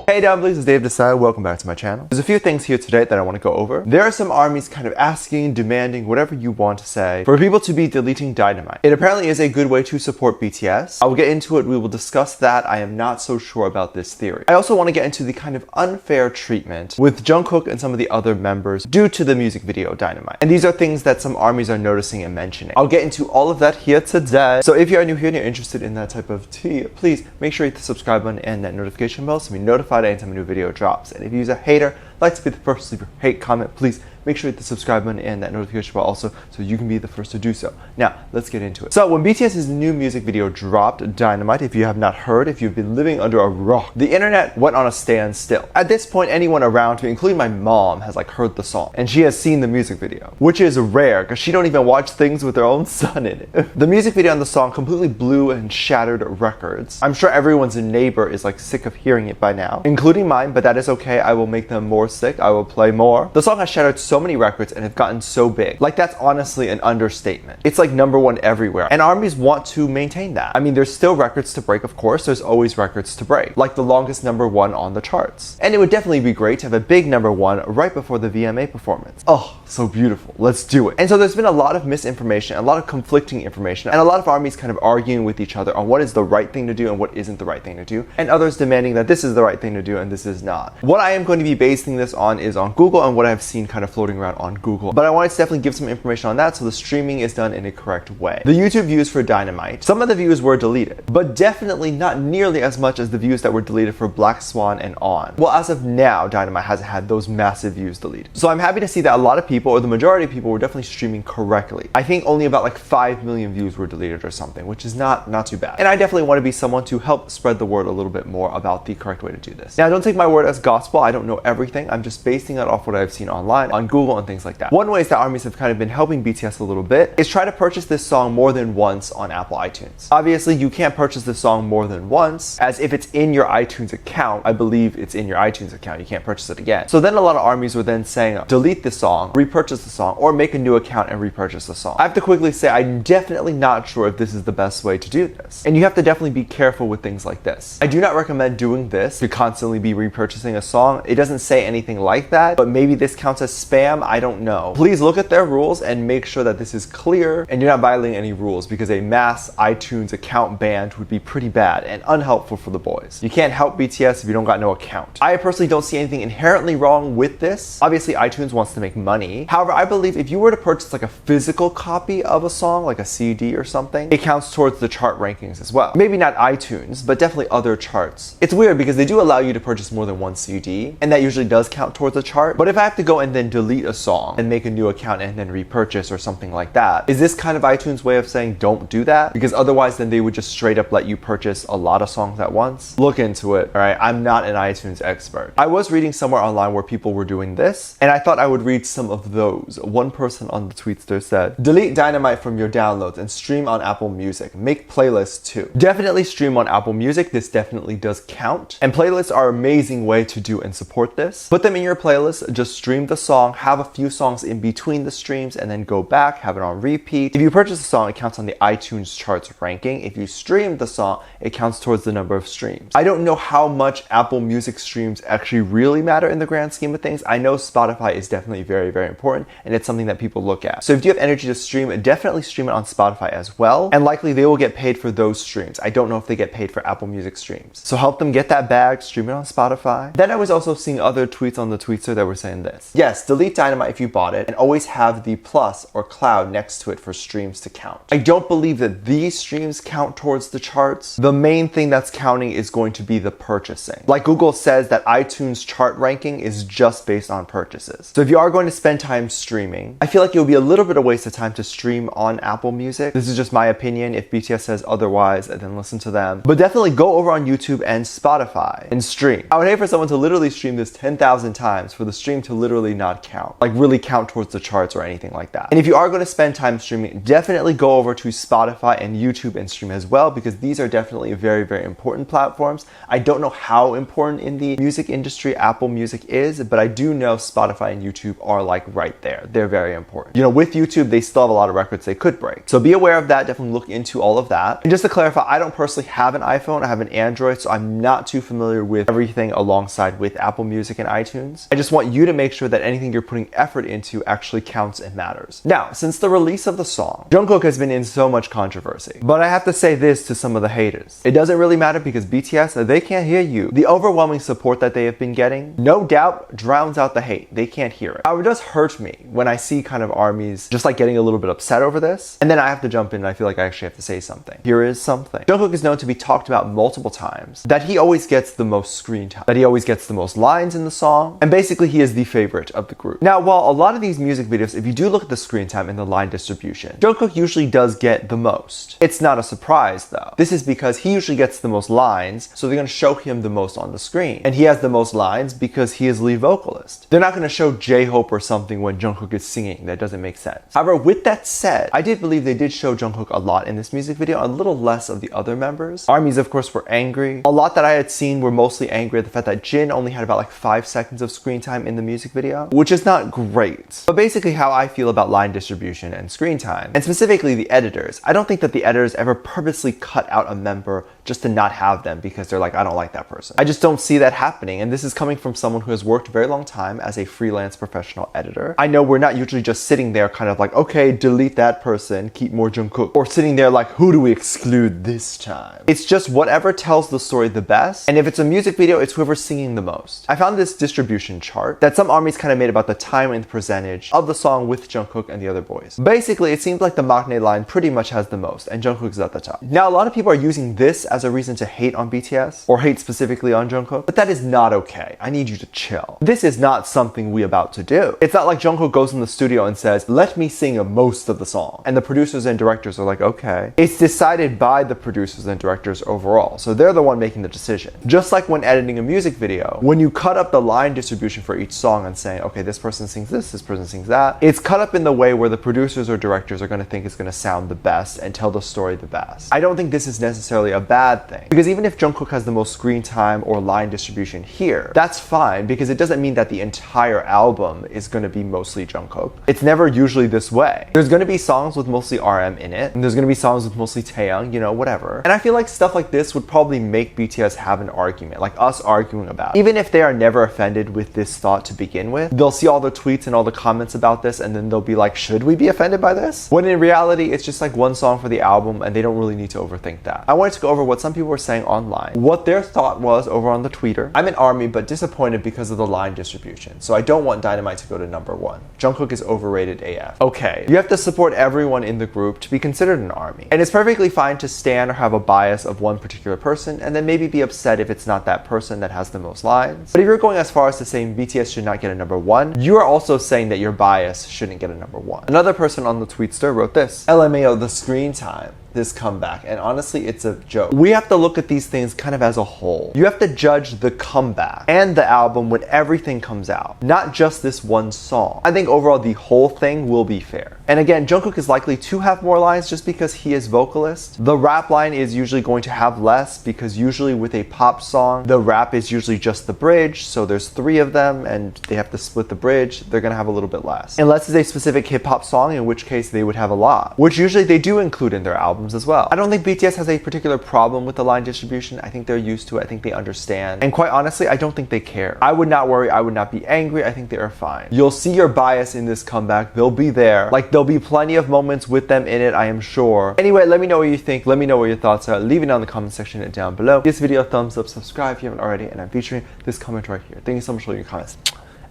Hey down, this is Dave Desai. Welcome back to my channel. There's a few things here today that I want to go over. There are some armies kind of asking, demanding, whatever you want to say, for people to be deleting Dynamite. It apparently is a good way to support BTS. I will get into it. We will discuss that. I am not so sure about this theory. I also want to get into the kind of unfair treatment with Jungkook and some of the other members due to the music video Dynamite. And these are things that some armies are noticing and mentioning. I'll get into all of that here today. So if you are new here and you're interested in that type of tea, please make sure you hit the subscribe button and that notification bell so you're notified anytime a new video drops. And if you use a hater, like to be the first to leave your hate comment, please make sure you hit the subscribe button and that notification bell also so you can be the first to do so. Now, let's get into it. So when BTS's new music video dropped, Dynamite, if you have not heard, if you've been living under a rock, the internet went on a standstill. At this point, anyone around me, including my mom, has heard the song and she has seen the music video, which is rare because she don't even watch things with her own son in it. The music video on the song completely blew and shattered records. I'm sure everyone's neighbor is sick of hearing it by now, including mine, but that is okay. I will make them more sick. I will play more. The song has shattered so many records and have gotten so big. That's honestly an understatement. It's #1 everywhere. And armies want to maintain that. I mean, there's still records to break, of course. There's always records to break. The longest #1 on the charts. And it would definitely be great to have a big #1 right before the VMA performance. Oh, so beautiful. Let's do it. And so there's been a lot of misinformation, a lot of conflicting information, and a lot of armies kind of arguing with each other on what is the right thing to do and what isn't the right thing to do, and others demanding that this is the right thing to do and this is not. What I am going to be basing this on is on Google and what I've seen kind of floating around on Google. But I wanted to definitely give some information on that so the streaming is done in a correct way. The YouTube views for Dynamite, some of the views were deleted, but definitely not nearly as much as the views that were deleted for Black Swan and On. Well, as of now, Dynamite hasn't had those massive views deleted. So I'm happy to see that a lot of people, or the majority of people, were definitely streaming correctly. I think only about 5 million views were deleted or something, which is not too bad. And I definitely want to be someone to help spread the word a little bit more about the correct way to do this. Now, don't take my word as gospel. I don't know everything. I'm just basing it off what I've seen online, on Google and things like that. One way that armies have kind of been helping BTS a little bit is try to purchase this song more than once on Apple iTunes. Obviously, you can't purchase this song more than once, as if it's in your iTunes account, I believe it's in your iTunes account, you can't purchase it again. So then a lot of armies were then saying, delete the song, repurchase the song, or make a new account and repurchase the song. I have to quickly say, I'm definitely not sure if this is the best way to do this. And you have to definitely be careful with things like this. I do not recommend doing this to constantly be repurchasing a song. It doesn't say anything like that, but maybe this counts as spam, I don't know. Please look at their rules and make sure that this is clear and you're not violating any rules, because a mass iTunes account ban would be pretty bad and unhelpful for the boys. You can't help BTS if you don't got no account. I personally don't see anything inherently wrong with this. Obviously, iTunes wants to make money. However, I believe if you were to purchase a physical copy of a song, like a CD or something, it counts towards the chart rankings as well. Maybe not iTunes, but definitely other charts. It's weird because they do allow you to purchase more than one CD, and that usually does count towards a chart. But if I have to go and then delete a song and make a new account and then repurchase or something like that, is this kind of iTunes way of saying don't do that? Because otherwise then they would just straight up let you purchase a lot of songs at once? Look into it, all right? I'm not an iTunes expert. I was reading somewhere online where people were doing this, and I thought I would read some of those. One person on the tweetster said, delete Dynamite from your downloads and stream on Apple Music. Make playlists too. Definitely stream on Apple Music. This definitely does count. And playlists are an amazing way to do and support this. Put them in your playlist, just stream the song, have a few songs in between the streams, and then go back, have it on repeat. If you purchase a song, it counts on the iTunes charts ranking. If you stream the song, it counts towards the number of streams. I don't know how much Apple Music streams actually really matter in the grand scheme of things. I know Spotify is definitely very, very important, and it's something that people look at. So if you have energy to stream, definitely stream it on Spotify as well, and likely they will get paid for those streams. I don't know if they get paid for Apple Music streams. So help them get that bag, stream it on Spotify. Then I was also seeing other tweets on the tweetster that were saying this. Yes, delete Dynamite if you bought it, and always have the plus or cloud next to it for streams to count. I don't believe that these streams count towards the charts. The main thing that's counting is going to be the purchasing. Like Google says that iTunes chart ranking is just based on purchases. So if you are going to spend time streaming, I feel like it would be a little bit of a waste of time to stream on Apple Music. This is just my opinion. If BTS says otherwise, then listen to them. But definitely go over on YouTube and Spotify and stream. I would hate for someone to literally stream this 10,000 times for the stream to literally not count. count, like really count towards the charts or anything like that. And if you are going to spend time streaming, definitely go over to Spotify and YouTube and stream as well, because these are definitely very, very important platforms. I don't know how important in the music industry Apple Music is, but I do know Spotify and YouTube are like right there. They're very important. You know, with YouTube, they still have a lot of records they could break. So be aware of that. Definitely look into all of that. And just to clarify, I don't personally have an iPhone. I have an Android, so I'm not too familiar with everything alongside with Apple Music and iTunes. I just want you to make sure that anything you're putting effort into actually counts and matters. Now, since the release of the song, Jungkook has been in so much controversy. But I have to say this to some of the haters. It doesn't really matter because BTS, they can't hear you. The overwhelming support that they have been getting, no doubt, drowns out the hate. They can't hear it. It does hurt me when I see kind of armies just like getting a little bit upset over this. And then I have to jump in and I feel like I actually have to say something. Here is something. Jungkook is known to be talked about multiple times, that he always gets the most screen time, that he always gets the most lines in the song, and basically he is the favorite of the group. Now, while a lot of these music videos, if you do look at the screen time and the line distribution, Jungkook usually does get the most. It's not a surprise though. This is because he usually gets the most lines, so they're going to show him the most on the screen. And he has the most lines because he is lead vocalist. They're not going to show J-Hope or something when Jungkook is singing. That doesn't make sense. However, with that said, I did believe they did show Jungkook a lot in this music video, a little less of the other members. Armies, of course, were angry. A lot that I had seen were mostly angry at the fact that Jin only had about like 5 seconds of screen time in the music video, which is not great. But basically how I feel about line distribution and screen time, and specifically the editors, I don't think that the editors ever purposely cut out a member just to not have them because they're like, I don't like that person. I just don't see that happening. And this is coming from someone who has worked a very long time as a freelance professional editor. I know we're not usually just sitting there kind of like, okay, delete that person, keep more Jungkook, or sitting there like, who do we exclude this time? It's just whatever tells the story the best. And if it's a music video, it's whoever's singing the most. I found this distribution chart that some armies kind of made about the time and the percentage of the song with Jungkook and the other boys. Basically, it seems like the maknae line pretty much has the most, and Jungkook is at the top. Now, a lot of people are using this as a reason to hate on BTS, or hate specifically on Jungkook, but that is not okay. I need you to chill. This is not something we about to do. It's not like Jungkook goes in the studio and says, let me sing most of the song. And the producers and directors are like, okay. It's decided by the producers and directors overall, so they're the one making the decision. Just like when editing a music video, when you cut up the line distribution for each song and saying, okay, this person sings this person sings that, it's cut up in the way where the producers or directors are going to think it's going to sound the best and tell the story the best. I don't think this is necessarily a bad thing, because even if Jungkook has the most screen time or line distribution here, that's fine, because it doesn't mean that the entire album is going to be mostly Jungkook. It's never usually this way. There's going to be songs with mostly RM in it, and there's going to be songs with mostly Taeyang, you know, whatever. And I feel like stuff like this would probably make BTS have an argument, like us arguing about it. Even if they are never offended with this thought to begin with, they'll see all the tweets and all the comments about this, and then they'll be like, should we be offended by this? When in reality, it's just like one song for the album, and they don't really need to overthink that. I wanted to go over what some people were saying online, what their thought was over on the Twitter. I'm an ARMY, but disappointed because of the line distribution, so I don't want Dynamite to go to #1. Jungkook is overrated AF. Okay, you have to support everyone in the group to be considered an ARMY, and it's perfectly fine to stand or have a bias of one particular person, and then maybe be upset if it's not that person that has the most lines. But if you're going as far as to saying BTS should not get a #1, you are also saying that your bias shouldn't get a #1. Another person on the Tweetster wrote this: LMAO, the screen time. This comeback, and honestly, it's a joke. We have to look at these things kind of as a whole. You have to judge the comeback and the album when everything comes out, not just this one song. I think overall the whole thing will be fair. And again, Jungkook is likely to have more lines just because he is vocalist. The rap line is usually going to have less, because usually with a pop song, the rap is usually just the bridge, so there's 3 of them and they have to split the bridge. They're gonna have a little bit less. Unless it's a specific hip-hop song, in which case they would have a lot, which usually they do include in their albums as well. I don't think BTS has a particular problem with the line distribution. I think they're used to it. I think they understand. And quite honestly, I don't think they care. I would not worry. I would not be angry. I think they are fine. You'll see your bias in this comeback. They'll be there. Like, there'll be plenty of moments with them in it, I am sure. Anyway, let me know what you think. Let me know what your thoughts are. Leave it down in the comment section down below. Give this video a thumbs up, subscribe if you haven't already, and I'm featuring this comment right here. Thank you so much for your comments.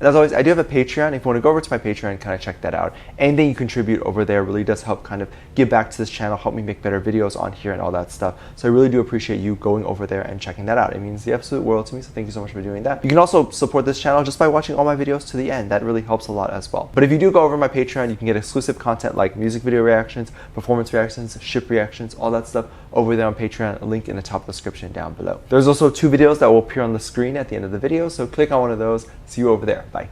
And as always, I do have a Patreon. If you want to go over to my Patreon and kind of check that out, anything you contribute over there really does help kind of give back to this channel, help me make better videos on here and all that stuff. So I really do appreciate you going over there and checking that out. It means the absolute world to me, so thank you so much for doing that. You can also support this channel just by watching all my videos to the end. That really helps a lot as well. But if you do go over my Patreon, you can get exclusive content like music video reactions, performance reactions, ship reactions, all that stuff over there on Patreon. A link in the top description down below. There's also 2 videos that will appear on the screen at the end of the video, so click on one of those. See you over there. Bye.